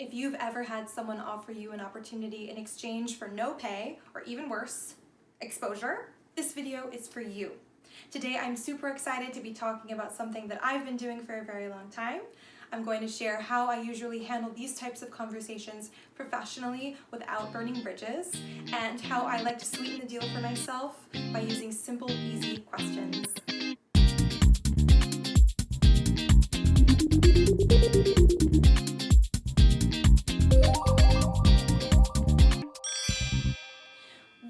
If you've ever had someone offer you an opportunity in exchange for no pay, or even worse, exposure, this video is for you. Today I'm super excited to be talking about something that I've been doing for a very long time. I'm going to share how I usually handle these types of conversations professionally without burning bridges, and how I like to sweeten the deal for myself by using simple, easy questions.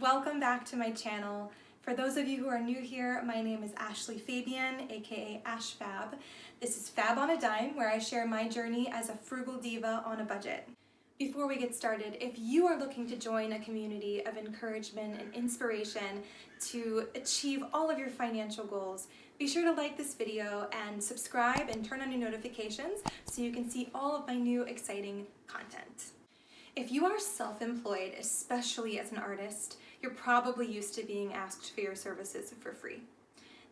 Welcome back to my channel. For those of you who are new here, my name is Ashley Fabian, aka AshFab. This is Fab on a Dime, where I share my journey as a frugal diva on a budget. Before we get started, if you are looking to join a community of encouragement and inspiration to achieve all of your financial goals, be sure to like this video and subscribe and turn on your notifications so you can see all of my new exciting content. If you are self-employed, especially as an artist, you're probably used to being asked for your services for free.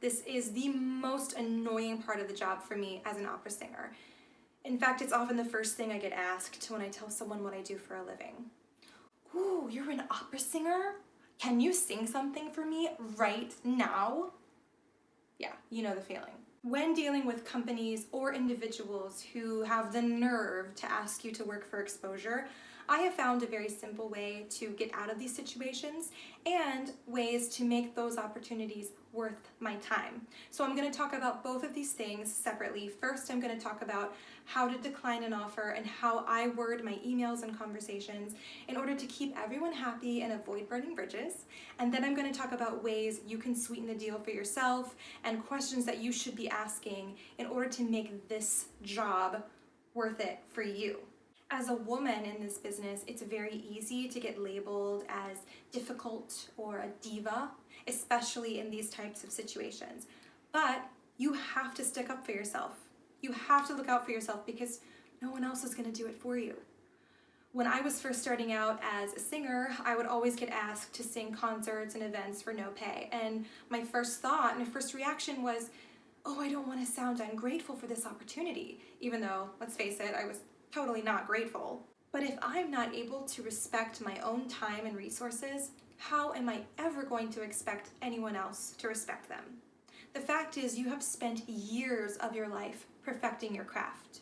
This is the most annoying part of the job for me as an opera singer. In fact, it's often the first thing I get asked when I tell someone what I do for a living. Ooh, you're an opera singer? Can you sing something for me right now? Yeah, you know the feeling. When dealing with companies or individuals who have the nerve to ask you to work for exposure, I have found a very simple way to get out of these situations and ways to make those opportunities worth my time. So I'm going to talk about both of these things separately. First, I'm going to talk about how to decline an offer and how I word my emails and conversations in order to keep everyone happy and avoid burning bridges. And then I'm going to talk about ways you can sweeten the deal for yourself and questions that you should be asking in order to make this job worth it for you. As a woman in this business, it's very easy to get labeled as difficult or a diva, especially in these types of situations. But you have to stick up for yourself. You have to look out for yourself because no one else is going to do it for you. When I was first starting out as a singer, I would always get asked to sing concerts and events for no pay. And my first thought and my first reaction was, oh, I don't want to sound ungrateful for this opportunity. Even though, let's face it, I was totally not grateful. But if I'm not able to respect my own time and resources, how am I ever going to expect anyone else to respect them? The fact is, you have spent years of your life perfecting your craft.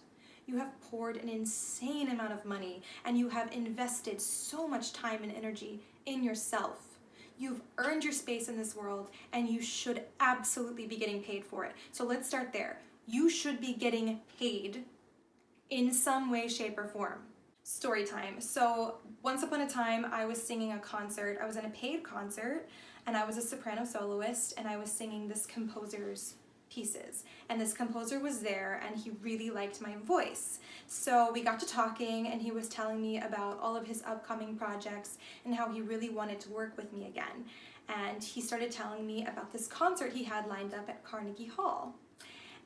You have poured an insane amount of money, and you have invested so much time and energy in yourself. You've earned your space in this world, and you should absolutely be getting paid for it. So let's start there. You should be getting paid in some way, shape, or form. Story time. So once upon a time, I was singing a concert. I was in a paid concert, and I was a soprano soloist, and I was singing this composer's pieces. And this composer was there, and he really liked my voice. So we got to talking, and he was telling me about all of his upcoming projects and how he really wanted to work with me again. And he started telling me about this concert he had lined up at Carnegie Hall.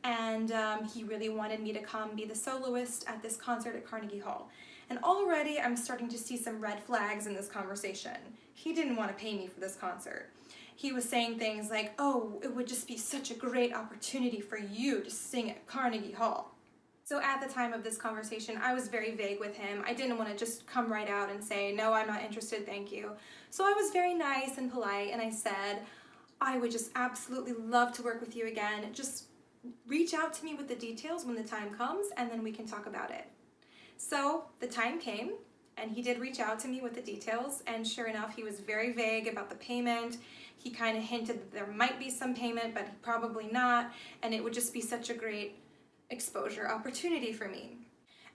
And he really wanted me to come be the soloist at this concert at Carnegie Hall. And already I'm starting to see some red flags in this conversation. He didn't want to pay me for this concert. He was saying things like, oh, it would just be such a great opportunity for you to sing at Carnegie Hall. So at the time of this conversation, I was very vague with him. I didn't want to just come right out and say, no, I'm not interested, thank you. So I was very nice and polite, and I said, I would just absolutely love to work with you again. Just reach out to me with the details when the time comes, and then we can talk about it. So the time came, and he did reach out to me with the details, and sure enough, he was very vague about the payment. He kind of hinted that there might be some payment, but probably not, and it would just be such a great exposure opportunity for me.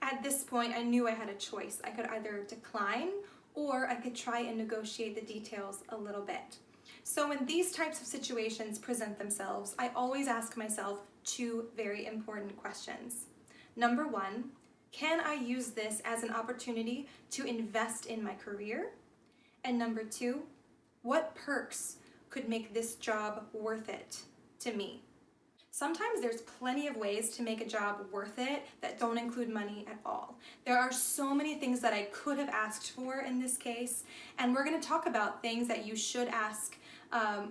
At this point, I knew I had a choice. I could either decline, or I could try and negotiate the details a little bit. So when these types of situations present themselves, I always ask myself two very important questions. Number one, can I use this as an opportunity to invest in my career? And number two, what perks could make this job worth it to me? Sometimes there's plenty of ways to make a job worth it that don't include money at all. There are so many things that I could have asked for in this case, and we're going to talk about things that you should ask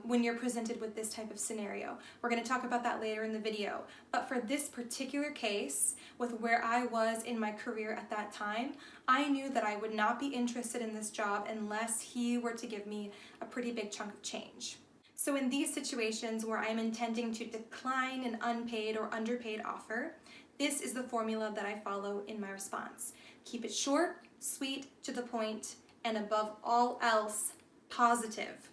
when you're presented with this type of scenario. We're going to talk about that later in the video. But for this particular case, with where I was in my career at that time, I knew that I would not be interested in this job unless he were to give me a pretty big chunk of change. So in these situations where I'm intending to decline an unpaid or underpaid offer, this is the formula that I follow in my response. Keep it short, sweet, to the point, and above all else, positive.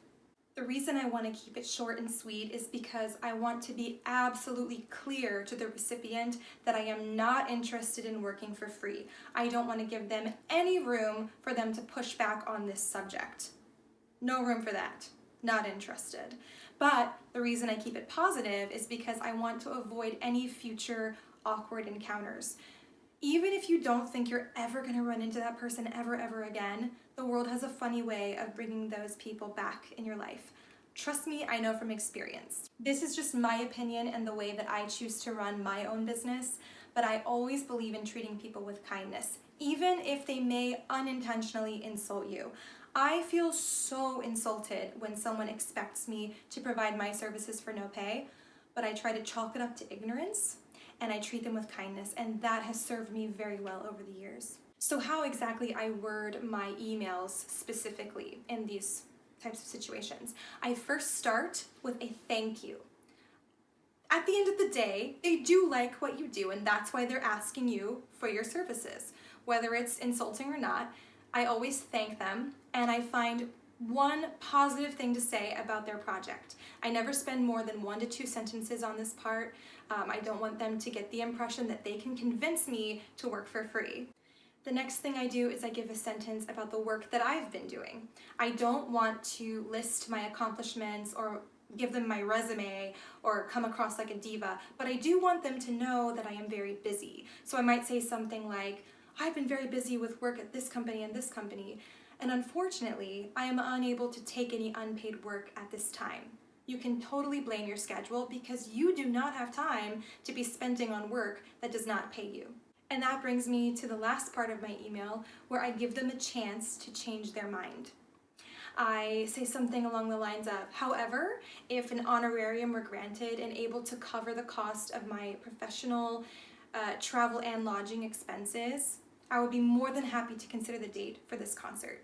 The reason I want to keep it short and sweet is because I want to be absolutely clear to the recipient that I am not interested in working for free. I don't want to give them any room for them to push back on this subject. No room for that. Not interested. But the reason I keep it positive is because I want to avoid any future awkward encounters. Even if you don't think you're ever going to run into that person ever again, the world has a funny way of bringing those people back in your life. Trust me, I know from experience. This is just my opinion and the way that I choose to run my own business, but I always believe in treating people with kindness, even if they may unintentionally insult you. I feel so insulted when someone expects me to provide my services for no pay, but I try to chalk it up to ignorance and I treat them with kindness, and that has served me very well over the years. So how exactly I word my emails specifically in these types of situations? I first start with a thank you. At the end of the day, they do like what you do, and that's why they're asking you for your services. Whether it's insulting or not, I always thank them, and I find one positive thing to say about their project. I never spend more than 1 to 2 sentences on this part. I don't want them to get the impression that they can convince me to work for free. The next thing I do is I give a sentence about the work that I've been doing. I don't want to list my accomplishments or give them my resume or come across like a diva, but I do want them to know that I am very busy. So I might say something like, I've been very busy with work at this company and this company, and unfortunately, I am unable to take any unpaid work at this time. You can totally blame your schedule because you do not have time to be spending on work that does not pay you. And that brings me to the last part of my email, where I give them a chance to change their mind. I say something along the lines of, however, if an honorarium were granted and able to cover the cost of my professional travel and lodging expenses, I would be more than happy to consider the date for this concert.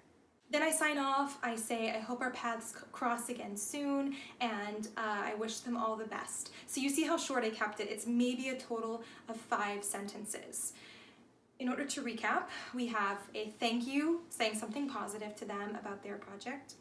Then I sign off, I say I hope our paths cross again soon, and I wish them all the best. So you see how short I kept it. It's maybe a total of 5 sentences. In order to recap, we have a thank you, saying something positive to them about their project.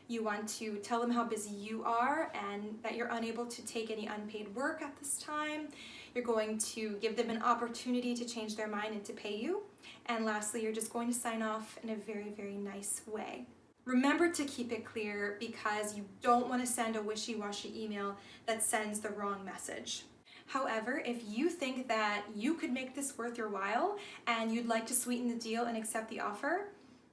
You want to tell them how busy you are and that you're unable to take any unpaid work at this time. You're going to give them an opportunity to change their mind and to pay you. And lastly, you're just going to sign off in a very nice way. Remember to keep it clear because you don't want to send a wishy-washy email that sends the wrong message. However, if you think that you could make this worth your while and you'd like to sweeten the deal and accept the offer,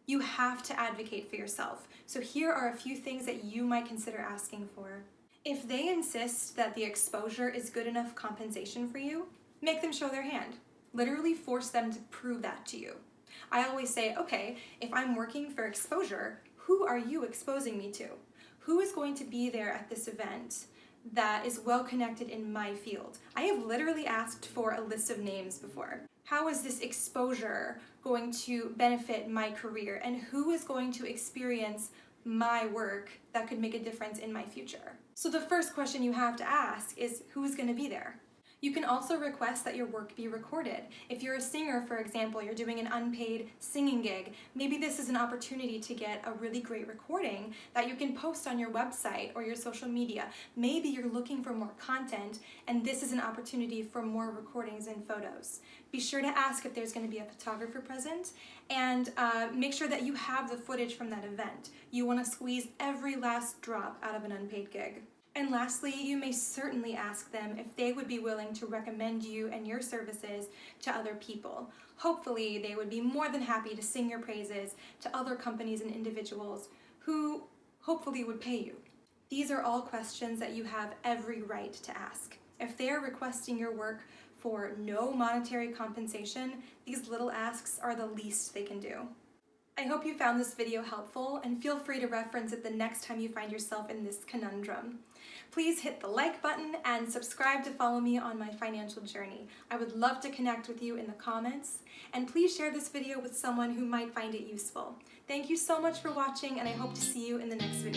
you have to advocate for yourself. So here are a few things that you might consider asking for. If they insist that the exposure is good enough compensation for you, make them show their hand. Literally force them to prove that to you. I always say, okay, if I'm working for exposure, who are you exposing me to? Who is going to be there at this event that is well connected in my field? I have literally asked for a list of names before. How is this exposure going to benefit my career, and who is going to experience my work that could make a difference in my future? So the first question you have to ask is, who's going to be there? You can also request that your work be recorded. If you're a singer, for example, you're doing an unpaid singing gig, maybe this is an opportunity to get a really great recording that you can post on your website or your social media. Maybe you're looking for more content, and this is an opportunity for more recordings and photos. Be sure to ask if there's going to be a photographer present, and make sure that you have the footage from that event. You want to squeeze every last drop out of an unpaid gig. And lastly, you may certainly ask them if they would be willing to recommend you and your services to other people. Hopefully, they would be more than happy to sing your praises to other companies and individuals who hopefully would pay you. These are all questions that you have every right to ask. If they are requesting your work for no monetary compensation, these little asks are the least they can do. I hope you found this video helpful and feel free to reference it the next time you find yourself in this conundrum. Please hit the like button and subscribe to follow me on my financial journey. I would love to connect with you in the comments, and please share this video with someone who might find it useful. Thank you so much for watching, and I hope to see you in the next video.